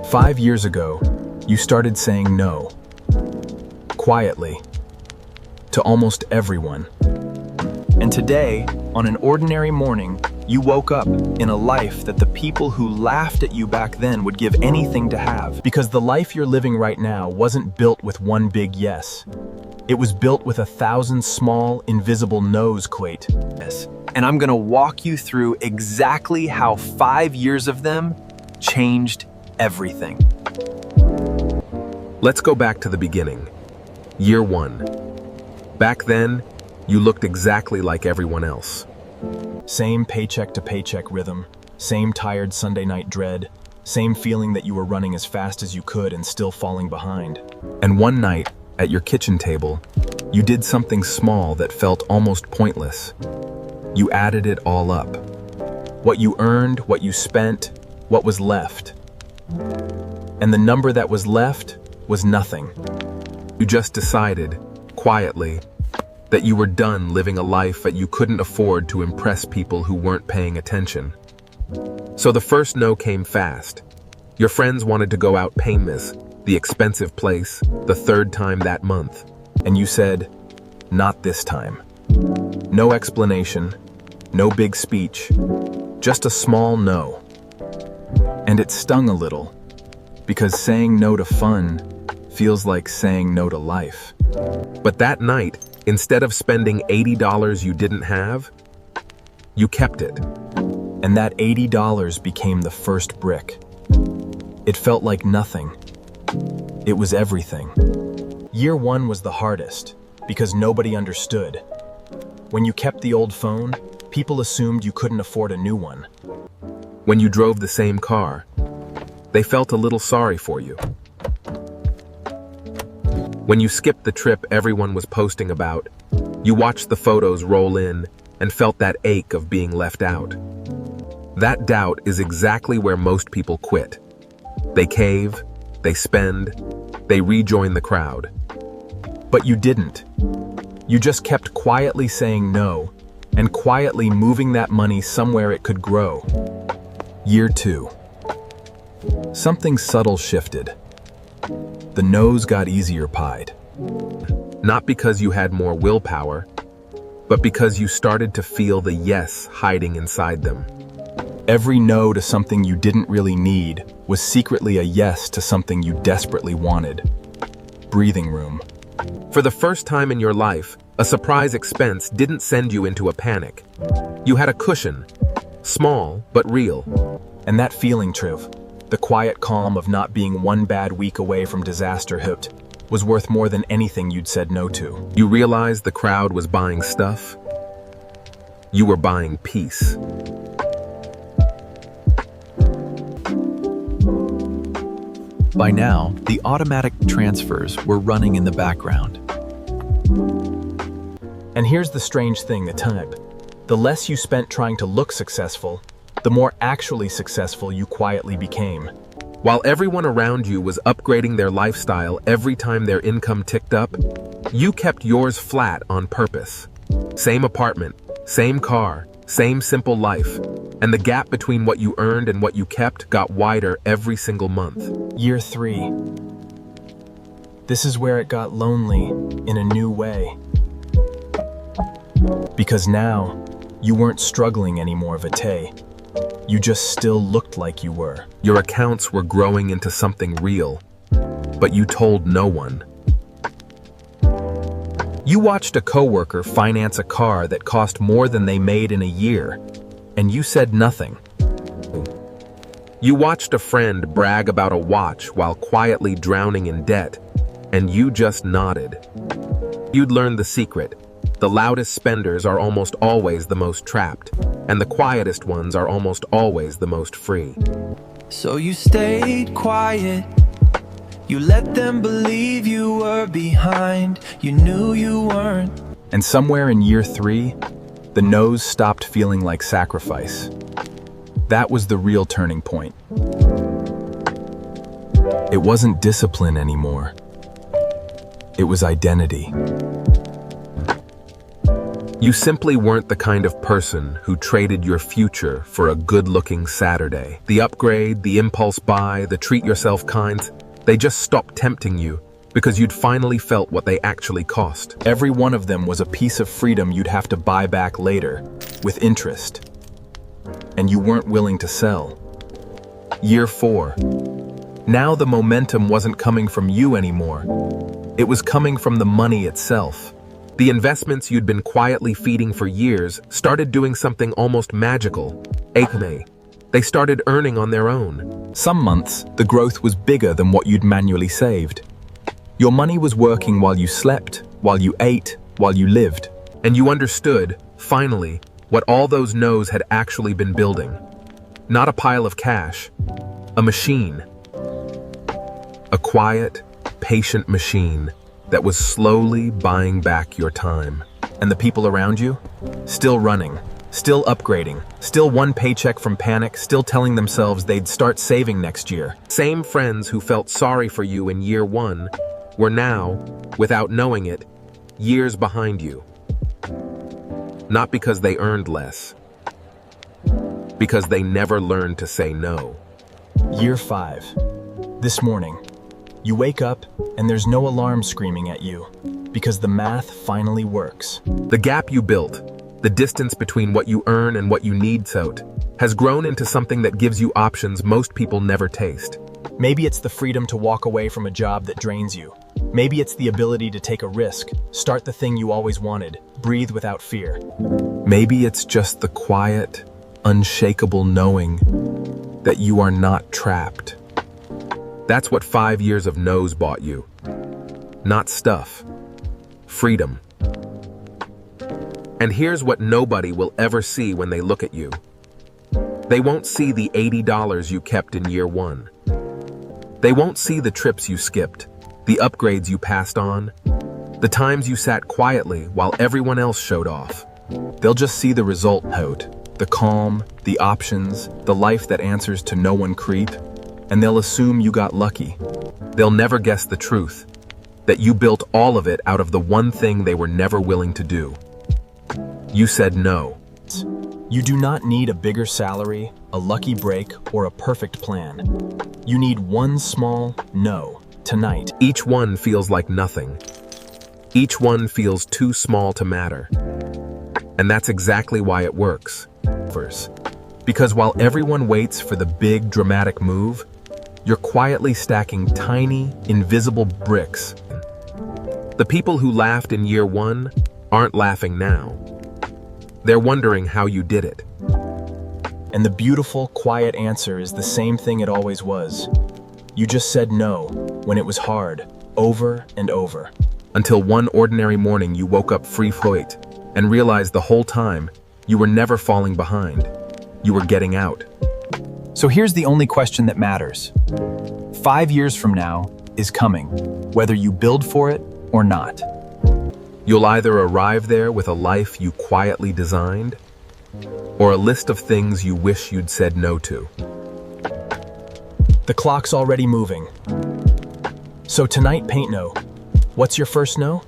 5 years ago, you started saying no, quietly, to almost everyone. And today, on an ordinary morning, you woke up in a life that the people who laughed at you back then would give anything to have. Because the life you're living right now wasn't built with one big yes. It was built with 1,000 small, invisible no's, quietest. And I'm gonna walk you through exactly how 5 years of them changed everything. Let's go back to the beginning. Year 1. Back then, you looked exactly like everyone else. Same paycheck to paycheck rhythm, same tired Sunday night dread, same feeling that you were running as fast as you could and still falling behind. And one night, at your kitchen table, you did something small that felt almost pointless. You added it all up. What you earned, what you spent, what was left. And the number that was left was nothing. You just decided, quietly, that you were done living a life that you couldn't afford to impress people who weren't paying attention. So the first no came fast. Your friends wanted to go out Envies, the expensive place, the 3rd time that month. And you said, not this time. No explanation, no big speech, just a small no. And it stung a little, because saying no to fun feels like saying no to life. But that night, instead of spending $80 you didn't have, you kept it. And that $80 became the first brick. It felt like nothing. It was everything. Year 1 was the hardest, because nobody understood. When you kept the old phone, people assumed you couldn't afford a new one. When you drove the same car, they felt a little sorry for you. When you skipped the trip everyone was posting about, you watched the photos roll in and felt that ache of being left out. That doubt is exactly where most people quit. They cave, they spend, they rejoin the crowd. But you didn't. You just kept quietly saying no, and quietly moving that money somewhere it could grow. Year 2. Something subtle shifted. The no's got easier pied. Not because you had more willpower, but because you started to feel the yes hiding inside them. Every no to something you didn't really need was secretly a yes to something you desperately wanted. Breathing room. For the first time in your life, a surprise expense didn't send you into a panic. You had a cushion, small but real. And that feeling, Triv, the quiet calm of not being one bad week away from disaster hit, was worth more than anything you'd said no to. You realized the crowd was buying stuff. You were buying peace. By now, the automatic transfers were running in the background. And here's the strange thing, the less you spent trying to look successful, the more actually successful you quietly became. While everyone around you was upgrading their lifestyle every time their income ticked up, you kept yours flat on purpose. Same apartment, same car, same simple life, and the gap between what you earned and what you kept got wider every single month. Year 3. This is where it got lonely in a new way. Because now, you weren't struggling anymore, Vitae. You just still looked like you were. Your accounts were growing into something real, but you told no one. You watched a coworker finance a car that cost more than they made in a year, and you said nothing. You watched a friend brag about a watch while quietly drowning in debt, and you just nodded. You'd learned the secret. The loudest spenders are almost always the most trapped, and the quietest ones are almost always the most free. So you stayed quiet. You let them believe you were behind. You knew you weren't. And somewhere in year 3, the no's stopped feeling like sacrifice. That was the real turning point. It wasn't discipline anymore. It was identity. You simply weren't the kind of person who traded your future for a good-looking Saturday. The upgrade, the impulse buy, the treat-yourself kinds, they just stopped tempting you because you'd finally felt what they actually cost. Every one of them was a piece of freedom you'd have to buy back later, with interest. And you weren't willing to sell. Year 4. Now the momentum wasn't coming from you anymore. It was coming from the money itself. The investments you'd been quietly feeding for years started doing something almost magical. They started earning on their own. Some months, the growth was bigger than what you'd manually saved. Your money was working while you slept, while you ate, while you lived. And you understood, finally, what all those no's had actually been building. Not a pile of cash, a machine. A quiet, patient machine that was slowly buying back your time. And the people around you? Still running, still upgrading, still one paycheck from panic, still telling themselves they'd start saving next year. Same friends who felt sorry for you in year 1 were now, without knowing it, years behind you. Not because they earned less, because they never learned to say no. Year 5. This morning, you wake up and there's no alarm screaming at you, because the math finally works. The gap you built, the distance between what you earn and what you need has grown into something that gives you options most people never taste. Maybe it's the freedom to walk away from a job that drains you. Maybe it's the ability to take a risk, start the thing you always wanted, breathe without fear. Maybe it's just the quiet, unshakable knowing that you are not trapped. That's what 5 years of no's bought you. Not stuff. Freedom. And here's what nobody will ever see when they look at you. They won't see the $80 you kept in year 1. They won't see the trips you skipped, the upgrades you passed on, the times you sat quietly while everyone else showed off. They'll just see the result, the calm, the options, the life that answers to no one creep, and they'll assume you got lucky. They'll never guess the truth, that you built all of it out of the one thing they were never willing to do. You said no. You do not need a bigger salary, a lucky break, or a perfect plan. You need one small no tonight. Each one feels like nothing. Each one feels too small to matter. And that's exactly why it works. Because while everyone waits for the big, dramatic move, you're quietly stacking tiny, invisible bricks. The people who laughed in year 1 aren't laughing now. They're wondering how you did it. And the beautiful, quiet answer is the same thing it always was. You just said no when it was hard, over and over. Until one ordinary morning you woke up free-float and realized the whole time you were never falling behind. You were getting out. So here's the only question that matters. 5 years from now is coming, whether you build for it or not. You'll either arrive there with a life you quietly designed, or a list of things you wish you'd said no to. The clock's already moving. So tonight, Paint No. What's your first no?